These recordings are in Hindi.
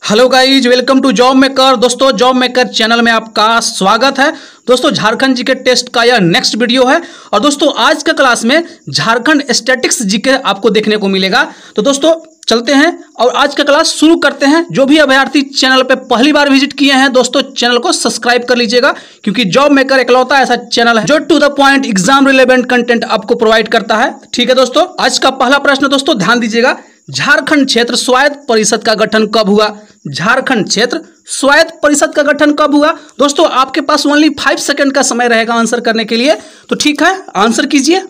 Hello guys, welcome to Job Maker. दोस्तों, जॉब मेकर चैनल में आपका स्वागत है। दोस्तों, झारखंड जीके टेस्ट का यह नेक्स्ट वीडियो है और दोस्तों आज का क्लास में झारखंड स्टैटिक्स जीके आपको देखने को मिलेगा। तो दोस्तों चलते हैं और आज का क्लास शुरू करते हैं। जो भी अभ्यर्थी चैनल पे पहली बार विजिट किए हैं दोस्तों, चैनल को सब्सक्राइब कर लीजिएगा, क्योंकि जॉब मेकर इकलौता ऐसा चैनल है जो to the point exam relevant content आपको प्रोवाइड करता है। ठीक है दोस्तों, आज का पहला प्रश्न दोस्तों ध्यान दीजिएगा। झारखंड क्षेत्र स्वायत्त परिषद का गठन कब हुआ? झारखंड क्षेत्र स्वायत्त परिषद का गठन कब हुआ? दोस्तों आपके पास ओनली 5 सेकंड का समय रहेगा आंसर करने के लिए, तो ठीक है आंसर कीजिए।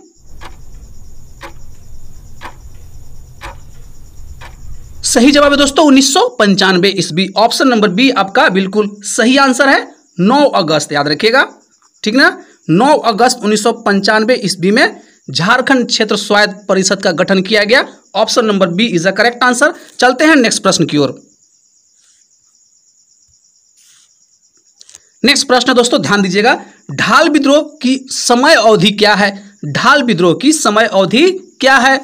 सही जवाब है दोस्तों 1995 ईस्वी। ऑप्शन नंबर बी आपका बिल्कुल सही आंसर है। 9 अगस्त याद रखिएगा, ठीक ना। 9 अगस्त 1995 ईस्वी में झारखंड क्षेत्र स्वायत्त परिषद का गठन किया गया। Option number B is the correct answer. चलते हैं नेक्स्ट प्रश्न की ओर। नेक्स्ट प्रश्न दोस्तों ध्यान दीजिएगा। ढाल विद्रोह की समय अवधि क्या है? ढाल विद्रोह की समय अवधि क्या है?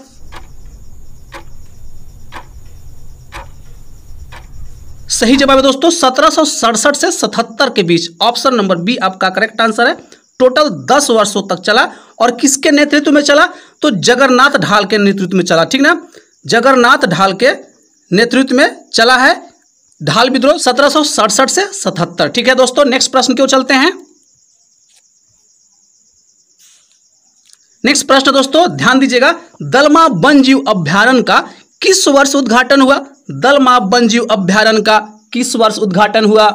सही जवाब है दोस्तों 1767 से 77 के बीच। ऑप्शन नंबर बी आपका करेक्ट आंसर है। टोटल 10 वर्षों तक चला और किसके नेतृत्व में चला? तो जगन्नाथ ढाल के नेतृत्व में चला, ठीक ना। जगन्नाथ ढाल के नेतृत्व में चला है ढाल विद्रोह 1767 से 77। ठीक है दोस्तों, नेक्स्ट प्रश्न की ओर चलते हैं। नेक्स्ट प्रश्न दोस्तों ध्यान दीजिएगा। दलमा वन्यजीव अभ्यारण्य का किस वर्ष उद्घाटन हुआ? दलमा वन्यजीव अभ्यारण्य का किस वर्ष उद्घाटन हुआ?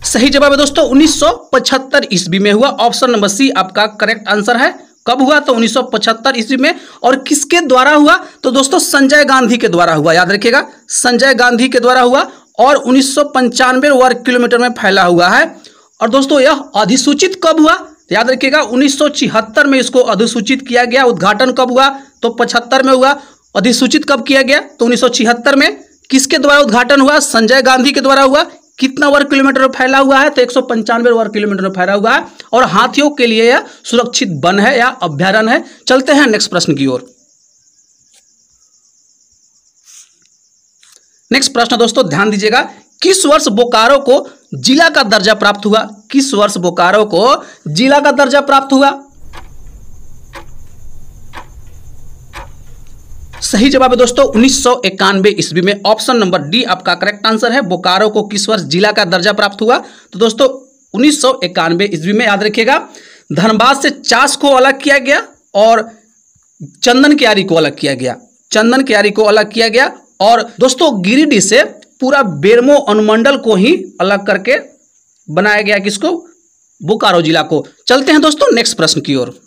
सही जवाब है दोस्तों 1975 ईस्वी में हुआ। ऑप्शन नंबर सी आपका करेक्ट आंसर है। कब हुआ? तो 1975 ईस्वी में। और किसके द्वारा हुआ? तो दोस्तों संजय गांधी के द्वारा हुआ, याद रखिएगा संजय गांधी के द्वारा हुआ और 1995 वर्ग किलोमीटर में फैला हुआ है। और दोस्तों यह अधिसूचित कब हुआ? याद रखिएगा 1976 में इसको अधिसूचित किया गया। उद्घाटन कब हुआ? तो 75 में हुआ। अधिसूचित कब किया गया? तो 1976 में। किसके द्वारा उद्घाटन हुआ? संजय गांधी के द्वारा हुआ। कितना वर्ग किलोमीटर में फैला हुआ है? तो 195 वर्ग किलोमीटर में फैला हुआ है और हाथियों के लिए यह सुरक्षित वन है या अभ्यारण्य है। चलते हैं नेक्स्ट प्रश्न की ओर। नेक्स्ट प्रश्न दोस्तों ध्यान दीजिएगा। किस वर्ष बोकारो को जिला का दर्जा प्राप्त हुआ? किस वर्ष बोकारो को जिला का दर्जा प्राप्त हुआ? सही जवाब है दोस्तों 1991 ईस्वी में। ऑप्शन नंबर डी आपका करेक्ट आंसर है। बोकारो को किस वर्ष जिला का दर्जा प्राप्त हुआ? तो दोस्तों 1991 ईस्वी में। याद रखिएगा धनबाद से चास को अलग किया गया और चंदन क्यारी को अलग किया गया। चंदन क्यारी को अलग किया गया और दोस्तों गिरिडीह से पूरा बेरमो अनुमंडल को ही अलग करके बनाया गया। किसको? बोकारो जिला को। चलते हैं दोस्तों नेक्स्ट प्रश्न की ओर।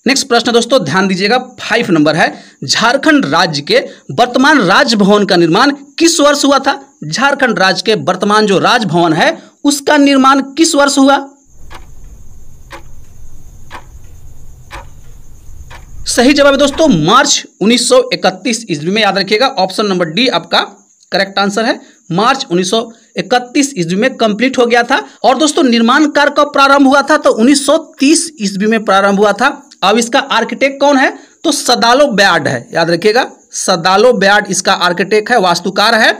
नेक्स्ट प्रश्न दोस्तों ध्यान दीजिएगा 5 नंबर है। झारखंड राज्य के वर्तमान राजभवन का निर्माण किस वर्ष हुआ था? झारखंड राज्य के वर्तमान जो राजभवन है उसका निर्माण किस वर्ष हुआ? सही जवाब है दोस्तों मार्च 1931 ईस्वी में। याद रखिएगा ऑप्शन नंबर डी आपका करेक्ट आंसर है। मार्च 1931 ईस्वी में कंप्लीट हो गया था। और दोस्तों निर्माण कार्य कब प्रारंभ हुआ था? तो 1930 ईस्वी में प्रारंभ हुआ था। अब इसका आर्किटेक्ट कौन है? तो सदालो ब्याड है। याद रखिएगा सदालो ब्याड इसका आर्किटेक्ट है, वास्तुकार है।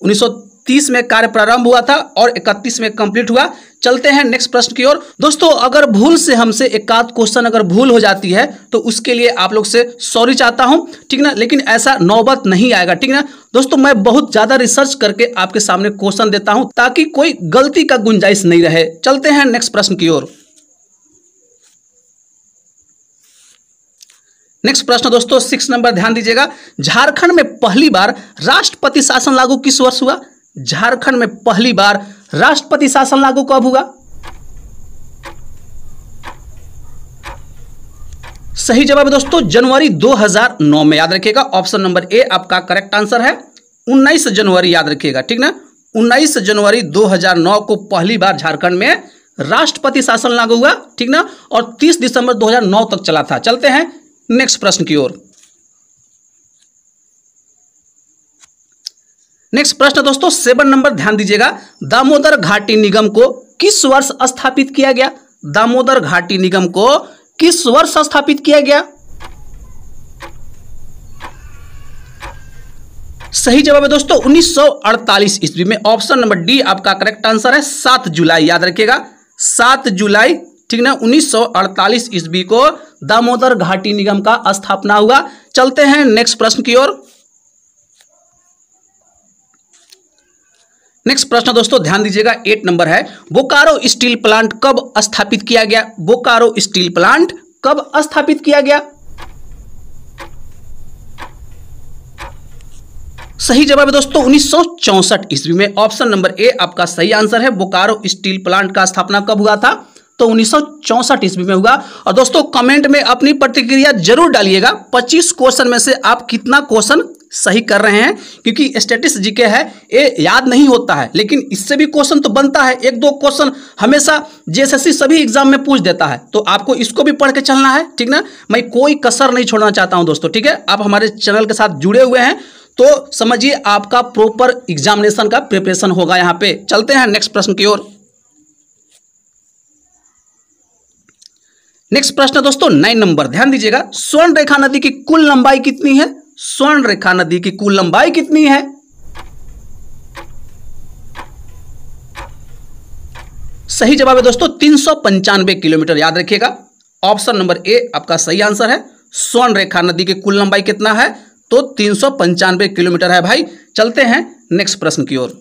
1930 में कार्य प्रारंभ हुआ था और 31 में कंप्लीट हुआ। चलते हैं नेक्स्ट प्रश्न की ओर। दोस्तों अगर भूल से हमसे एक आध क्वेश्चन अगर भूल हो जाती है तो उसके लिए आप लोग से सॉरी चाहता हूं, ठीक ना। लेकिन ऐसा नौबत नहीं आएगा, ठीक ना दोस्तों। मैं बहुत ज्यादा रिसर्च करके आपके सामने क्वेश्चन देता हूं ताकि कोई गलती का गुंजाइश नहीं रहे। चलते हैं नेक्स्ट प्रश्न की ओर। नेक्स्ट प्रश्न दोस्तों 6 नंबर ध्यान दीजिएगा। झारखंड में पहली बार राष्ट्रपति शासन लागू किस वर्ष हुआ? झारखंड में पहली बार राष्ट्रपति शासन लागू कब हुआ? सही जवाब है दोस्तों जनवरी 2009 में। याद रखिएगा ऑप्शन नंबर ए आपका करेक्ट आंसर है। 19 जनवरी याद रखिएगा, ठीक ना। 19 जनवरी 2009 को पहली बार झारखंड में राष्ट्रपति शासन लागू हुआ, ठीक ना। और 30 दिसंबर 2009 तक चला था। चलते हैं नेक्स्ट प्रश्न की ओर। नेक्स्ट प्रश्न दोस्तों 7 नंबर ध्यान दीजिएगा। दामोदर घाटी निगम को किस वर्ष स्थापित किया गया? दामोदर घाटी निगम को किस वर्ष स्थापित किया गया? सही जवाब है दोस्तों 1948 ईस्वी में। ऑप्शन नंबर डी आपका करेक्ट आंसर है। 7 जुलाई, याद रखिएगा 7 जुलाई, ठीक ना, 1948 ईस्वी को दामोदर घाटी निगम का स्थापना हुआ। चलते हैं नेक्स्ट प्रश्न की ओर। नेक्स्ट प्रश्न दोस्तों ध्यान दीजिएगा, 8 नंबर है, बोकारो स्टील प्लांट कब स्थापित किया गया? बोकारो स्टील प्लांट कब स्थापित किया गया? सही जवाब है दोस्तों 1964 ईस्वी में। ऑप्शन नंबर ए आपका सही आंसर है। बोकारो स्टील प्लांट का स्थापना कब हुआ था? तो 1964 ईस्वी में हुआ। और दोस्तों कमेंट में अपनी प्रतिक्रिया जरूर डालिएगा, 25 क्वेश्चन में से आप कितना क्वेश्चन सही कर रहे हैं, क्योंकि स्टैटिस्टिक्स जीके है ये याद नहीं होता है, लेकिन इससे भी क्वेश्चन तो बनता है। 1-2 क्वेश्चन हमेशा जेएसएससी सभी एग्जाम में पूछ देता है, तो आपको इसको भी पढ़ के चलना है, ठीक ना। मैं कोई कसर नहीं छोड़ना चाहता हूं दोस्तों, ठीक है। आप हमारे चैनल के साथ जुड़े हुए हैं तो समझिए आपका प्रॉपर एग्जामिनेशन का प्रिपरेशन होगा यहां पे। चलते हैं नेक्स्ट प्रश्न की ओर। नेक्स्ट प्रश्न दोस्तों 9 नंबर, ध्यान दीजिएगा, स्वर्ण रेखा नदी की कुल लंबाई कितनी है? स्वर्ण रेखा नदी की कुल लंबाई कितनी है? सही जवाब है दोस्तों 395 किलोमीटर, याद रखिएगा। ऑप्शन नंबर ए आपका सही आंसर है। स्वर्ण रेखा नदी की कुल लंबाई कितना है? तो 395 किलोमीटर है भाई। चलते हैं नेक्स्ट प्रश्न की ओर।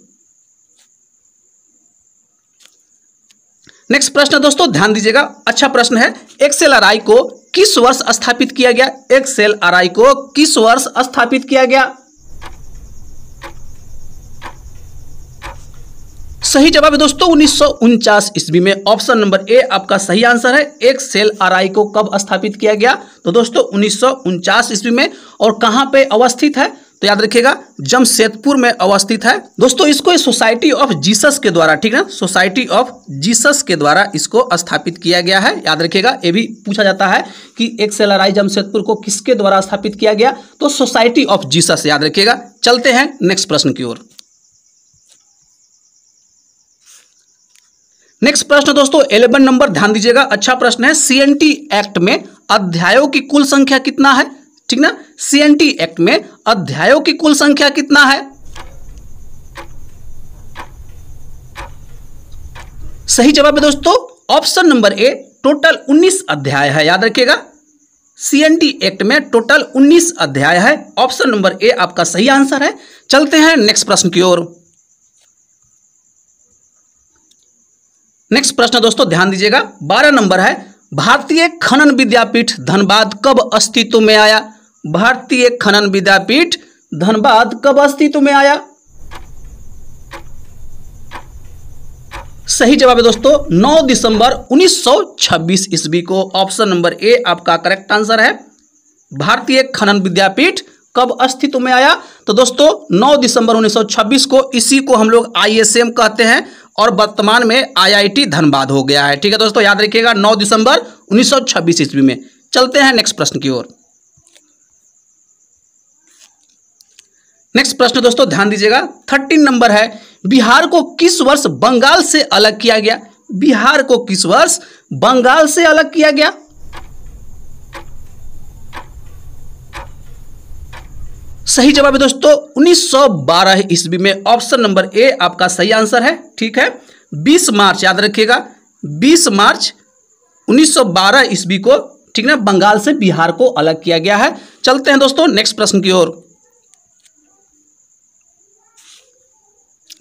नेक्स्ट प्रश्न दोस्तों ध्यान दीजिएगा, अच्छा प्रश्न है, एक्सएलआरआई को किस वर्ष स्थापित किया गया? एक्सएलआरआई को किस वर्ष स्थापित किया गया? सही जवाब है दोस्तों 1949 ईस्वी में। ऑप्शन नंबर ए आपका सही आंसर है। एक्सएलआरआई को कब स्थापित किया गया? तो दोस्तों 1949 ईस्वी में। और कहां पे अवस्थित है? तो याद रखिएगा जमशेदपुर में अवस्थित है दोस्तों। इसको सोसाइटी ऑफ जीसस के द्वारा, ठीक है, सोसाइटी ऑफ जीसस के द्वारा इसको स्थापित किया गया है, याद रखिएगा। ये भी पूछा जाता है कि एक्सएलआरआई जमशेदपुर को किसके द्वारा स्थापित किया गया? तो सोसाइटी ऑफ जीसस, याद रखिएगा। चलते हैं नेक्स्ट प्रश्न की ओर। नेक्स्ट प्रश्न दोस्तों 11 नंबर, ध्यान दीजिएगा, अच्छा प्रश्न है, सीएनटी एक्ट में अध्यायों की कुल संख्या कितना है? ठीक ना, सीएनटी एक्ट में अध्यायों की कुल संख्या कितना है? सही जवाब है दोस्तों ऑप्शन नंबर ए, टोटल 19 अध्याय है, याद रखिएगा। सीएनटी एक्ट में टोटल 19 अध्याय है। ऑप्शन नंबर ए आपका सही आंसर है। चलते हैं नेक्स्ट प्रश्न की ओर। नेक्स्ट प्रश्न दोस्तों ध्यान दीजिएगा, 12 नंबर है, भारतीय खनन विद्यापीठ धनबाद कब अस्तित्व में आया? भारतीय खनन विद्यापीठ धनबाद कब अस्तित्व में आया? सही जवाब है दोस्तों 9 दिसंबर 1926 ईस्वी को। ऑप्शन नंबर ए आपका करेक्ट आंसर है। भारतीय खनन विद्यापीठ कब अस्तित्व में आया? तो दोस्तों 9 दिसंबर 1926 को। इसी को हम लोग आईएसएम कहते हैं और वर्तमान में आईआईटी धनबाद हो गया है। ठीक है दोस्तों, याद रखिएगा 9 दिसंबर 1926 ईस्वी में। चलते हैं नेक्स्ट प्रश्न की ओर। नेक्स्ट प्रश्न दोस्तों ध्यान दीजिएगा, 13 नंबर है, बिहार को किस वर्ष बंगाल से अलग किया गया? बिहार को किस वर्ष बंगाल से अलग किया गया? सही जवाब है दोस्तों 1912 ईस्वी में। ऑप्शन नंबर ए आपका सही आंसर है। ठीक है, 20 मार्च, याद रखिएगा 20 मार्च 1912 ईस्वी को, ठीक ना, बंगाल से बिहार को अलग किया गया है। चलते हैं दोस्तों नेक्स्ट प्रश्न की ओर।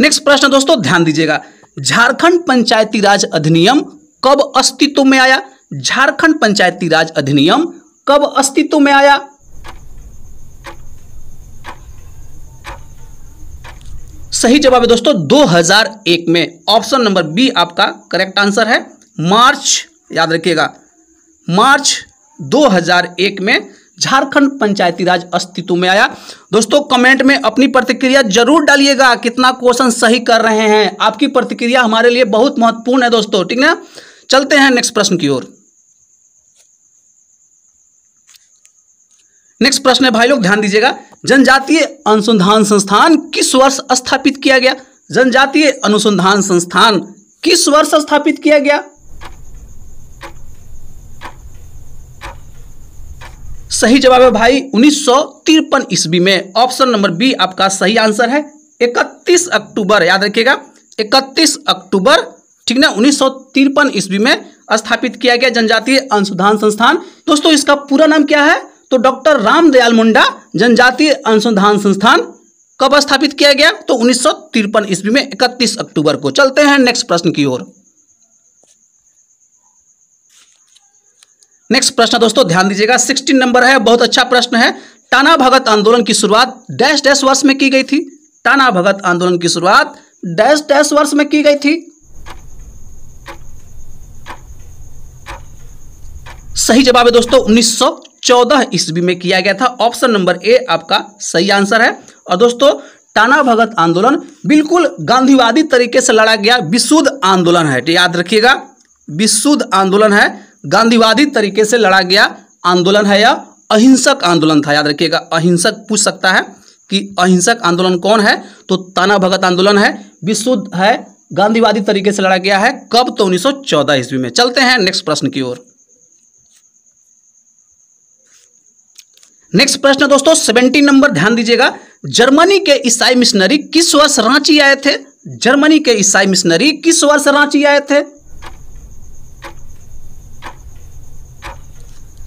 नेक्स्ट प्रश्न दोस्तों ध्यान दीजिएगा, झारखंड पंचायती राज अधिनियम कब अस्तित्व में आया? झारखंड पंचायती राज अधिनियम कब अस्तित्व में आया? सही जवाब है दोस्तों 2001 में। ऑप्शन नंबर बी आपका करेक्ट आंसर है। मार्च, याद रखिएगा मार्च 2001 में झारखंड पंचायती राज अस्तित्व में आया। दोस्तों कमेंट में अपनी प्रतिक्रिया जरूर डालिएगा, कितना क्वेश्चन सही कर रहे हैं। आपकी प्रतिक्रिया हमारे लिए बहुत महत्वपूर्ण है दोस्तों, ठीक है। चलते हैं नेक्स्ट प्रश्न की ओर। नेक्स्ट प्रश्न है भाई लोग ध्यान दीजिएगा, जनजातीय अनुसंधान संस्थान किस वर्ष स्थापित किया गया? जनजातीय अनुसंधान संस्थान किस वर्ष स्थापित किया गया? सही जवाब है भाई 1953 ईस्वी में। ऑप्शन नंबर बी आपका सही आंसर है। 31 अक्टूबर, याद रखिएगा 31 अक्टूबर, ठीक ना, 1953 ईस्वी में स्थापित किया गया जनजातीय अनुसंधान संस्थान। दोस्तों इसका पूरा नाम क्या है? तो डॉक्टर रामदयाल मुंडा जनजातीय अनुसंधान संस्थान कब स्थापित किया गया? तो 1953 ईस्वी में 31 अक्टूबर को। चलते हैं नेक्स्ट प्रश्न की ओर। नेक्स्ट प्रश्न दोस्तों ध्यान दीजिएगा, 16 नंबर है, बहुत अच्छा प्रश्न है। टाना भगत आंदोलन की शुरुआत डैश डैश वर्ष में की गई थी। टाना भगत आंदोलन की शुरुआत डैश डैश वर्ष में की गई थी। सही जवाब है दोस्तों 1914 ईस्वी में किया गया था। ऑप्शन नंबर ए आपका सही आंसर है। और दोस्तों टाना भगत आंदोलन बिल्कुल गांधीवादी तरीके से लड़ा गया विशुद्ध आंदोलन है, याद रखिएगा विशुद्ध आंदोलन है, गांधीवादी तरीके से लड़ा गया आंदोलन है, या अहिंसक आंदोलन था। याद रखिएगा अहिंसक पूछ सकता है कि अहिंसक आंदोलन कौन है, तो टाना भगत आंदोलन है, विशुद्ध है, गांधीवादी तरीके से लड़ा गया है। कब? तो 1914 ईस्वी में। चलते हैं नेक्स्ट प्रश्न की ओर। नेक्स्ट प्रश्न दोस्तों 17 नंबर, ध्यान दीजिएगा, जर्मनी के ईसाई मिशनरी किस वर्ष रांची आए थे? जर्मनी के ईसाई मिशनरी किस वर्ष रांची आए थे?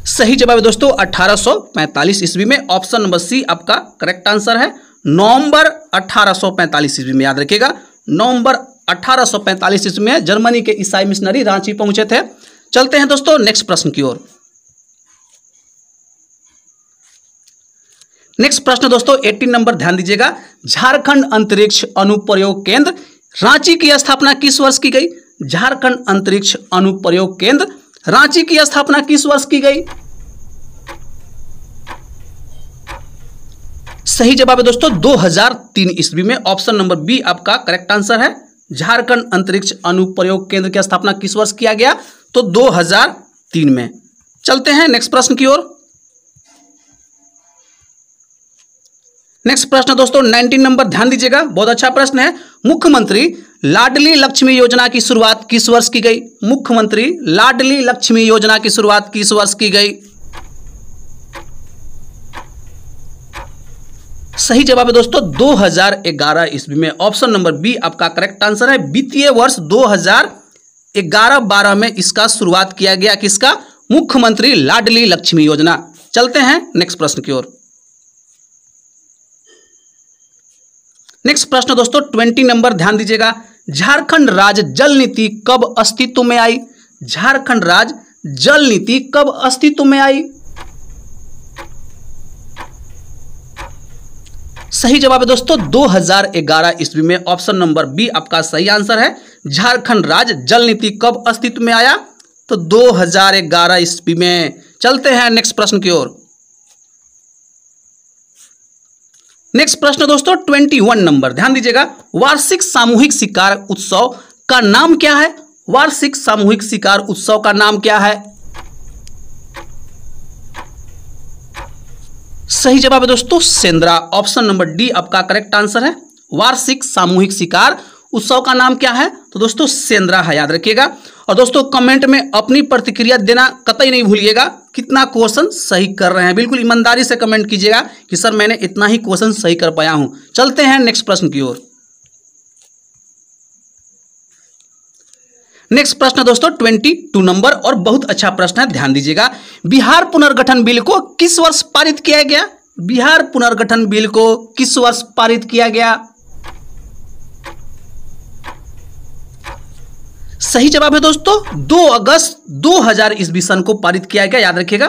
सही जवाब है दोस्तों 1845 ईस्वी में। ऑप्शन नंबर सी आपका करेक्ट आंसर है। नवंबर 1845 ईस्वी में, याद रखिएगा नवंबर 1845 ईस्वी में जर्मनी के ईसाई मिशनरी रांची पहुंचे थे। चलते हैं दोस्तों नेक्स्ट प्रश्न की ओर। नेक्स्ट प्रश्न दोस्तों 18 नंबर, ध्यान दीजिएगा, झारखंड अंतरिक्ष अनुप्रयोग केंद्र रांची की स्थापना किस वर्ष की गई? झारखंड अंतरिक्ष अनुप्रयोग केंद्र रांची की स्थापना किस वर्ष की गई? सही जवाब है दोस्तों 2003 ईस्वी में। ऑप्शन नंबर बी आपका करेक्ट आंसर है। झारखंड अंतरिक्ष अनुप्रयोग केंद्र की स्थापना किस वर्ष किया गया? तो 2003 में। चलते हैं नेक्स्ट प्रश्न की ओर। नेक्स्ट प्रश्न दोस्तों 19 नंबर, ध्यान दीजिएगा, बहुत अच्छा प्रश्न है। मुख्यमंत्री लाडली लक्ष्मी योजना की शुरुआत किस वर्ष की गई? मुख्यमंत्री लाडली लक्ष्मी योजना की शुरुआत किस वर्ष की गई? सही जवाब है दोस्तों 2011 ईस्वी में। ऑप्शन नंबर बी आपका करेक्ट आंसर है। वित्तीय वर्ष 2011-12 में इसका शुरुआत किया गया, किसका? मुख्यमंत्री लाडली लक्ष्मी योजना। चलते हैं नेक्स्ट प्रश्न की ओर। नेक्स्ट प्रश्न दोस्तों 20 नंबर, ध्यान दीजिएगा, झारखंड राज्य जल नीति कब अस्तित्व में आई? झारखंड राज्य जल नीति कब अस्तित्व में आई? सही जवाब है दोस्तों 2011 ईस्वी में। ऑप्शन नंबर बी आपका सही आंसर है। झारखंड राज्य जल नीति कब अस्तित्व में आया? तो 2011 ईस्वी में। चलते हैं नेक्स्ट प्रश्न की ओर। नेक्स्ट प्रश्न दोस्तों 21 नंबर, ध्यान दीजिएगा, वार्षिक सामूहिक शिकार उत्सव का नाम क्या है? वार्षिक सामूहिक शिकार उत्सव का नाम क्या है? सही जवाब है दोस्तों सेंद्रा। ऑप्शन नंबर डी आपका करेक्ट आंसर है। वार्षिक सामूहिक शिकार उत्सव का नाम क्या है? तो दोस्तों सेंद्रा है, याद रखिएगा। और दोस्तों कमेंट में अपनी प्रतिक्रिया देना कतई नहीं भूलिएगा, कितना क्वेश्चन सही कर रहे हैं। बिल्कुल ईमानदारी से कमेंट कीजिएगा कि सर मैंने इतना ही क्वेश्चन सही कर पाया हूं। चलते हैं नेक्स्ट प्रश्न की ओर। नेक्स्ट प्रश्न दोस्तों 22 नंबर, और बहुत अच्छा प्रश्न है, ध्यान दीजिएगा, बिहार पुनर्गठन बिल को किस वर्ष पारित किया गया? बिहार पुनर्गठन बिल को किस वर्ष पारित किया गया? सही जवाब है दोस्तों 2 अगस्त 2000 ईस्वी सन को पारित किया गया, याद रखिएगा,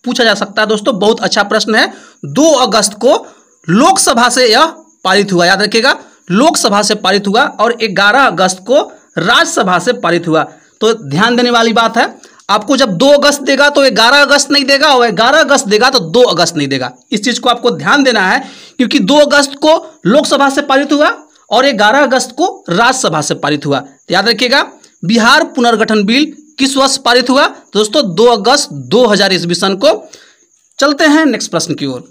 पूछा जा सकता है दोस्तों, बहुत अच्छा प्रश्न है। 2 अगस्त को लोकसभा से यह पारित हुआ, याद रखिएगा, लोकसभा से पारित हुआ, और 11 अगस्त को राज्यसभा से पारित हुआ। तो ध्यान देने वाली बात है, आपको जब 2 अगस्त देगा तो 11 अगस्त नहीं देगा, और 11 अगस्त देगा तो 2 अगस्त नहीं देगा। इस चीज को आपको ध्यान देना है, क्योंकि 2 अगस्त को लोकसभा से पारित हुआ और 11 अगस्त को राज्यसभा से पारित हुआ। याद रखिएगा बिहार पुनर्गठन बिल किस वर्ष पारित हुआ? दोस्तों 2 अगस्त 2000 ईस्वी सन को। चलते हैं नेक्स्ट प्रश्न की ओर।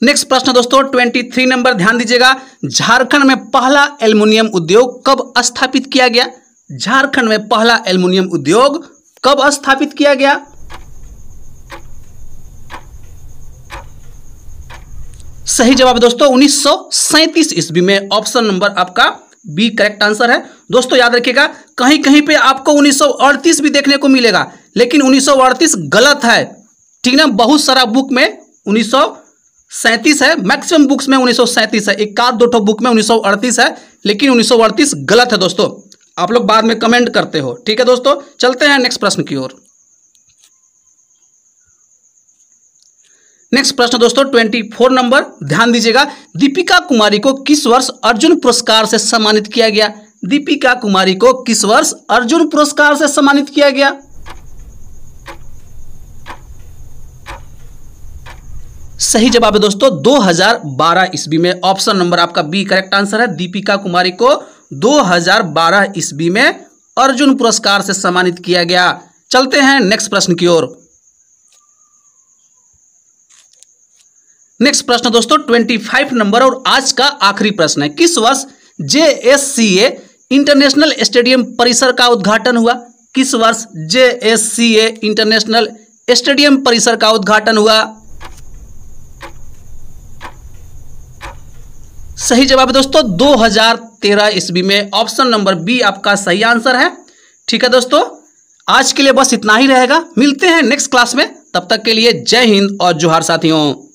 नेक्स्ट प्रश्न दोस्तों 23 नंबर, ध्यान दीजिएगा, झारखंड में पहला एल्युमिनियम उद्योग कब स्थापित किया गया? झारखंड में पहला एल्युमिनियम उद्योग कब स्थापित किया गया? सही जवाब है दोस्तों 1937 ईस्वी में। ऑप्शन नंबर आपका बी करेक्ट आंसर है। दोस्तों याद रखिएगा, कहीं कहीं पे आपको 1938 भी देखने को मिलेगा, लेकिन 1938 गलत है, ठीक ना। बहुत सारा बुक में 1937 है, मैक्सिमम बुक्स में 1937 है, एक आध दो ठो बुक में 1938 है, लेकिन 1938 गलत है दोस्तों। आप लोग बाद में कमेंट करते हो, ठीक है दोस्तों। चलते हैं नेक्स्ट प्रश्न की ओर। नेक्स्ट प्रश्न दोस्तों 24 नंबर, ध्यान दीजिएगा। दीपिका कुमारी को किस वर्ष अर्जुन पुरस्कार से सम्मानित किया गया? दीपिका कुमारी को किस वर्ष अर्जुन पुरस्कार से सम्मानित किया गया? सही जवाब है दोस्तों 2012 ईस्वी में। ऑप्शन नंबर आपका बी करेक्ट आंसर है। दीपिका कुमारी को 2012 ईस्वी में अर्जुन पुरस्कार से सम्मानित किया गया। चलते हैं नेक्स्ट प्रश्न की ओर। नेक्स्ट प्रश्न दोस्तों 25 नंबर और आज का आखिरी प्रश्न है। किस वर्ष JSCA इंटरनेशनल स्टेडियम परिसर का उद्घाटन हुआ? किस वर्ष JSCA इंटरनेशनल स्टेडियम परिसर का उद्घाटन हुआ? सही जवाब है दोस्तों 2013 ईस्वी में। ऑप्शन नंबर बी आपका सही आंसर है, ठीक है दोस्तों। आज के लिए बस इतना ही रहेगा, मिलते हैं नेक्स्ट क्लास में, तब तक के लिए जय हिंद और जोहार साथियों।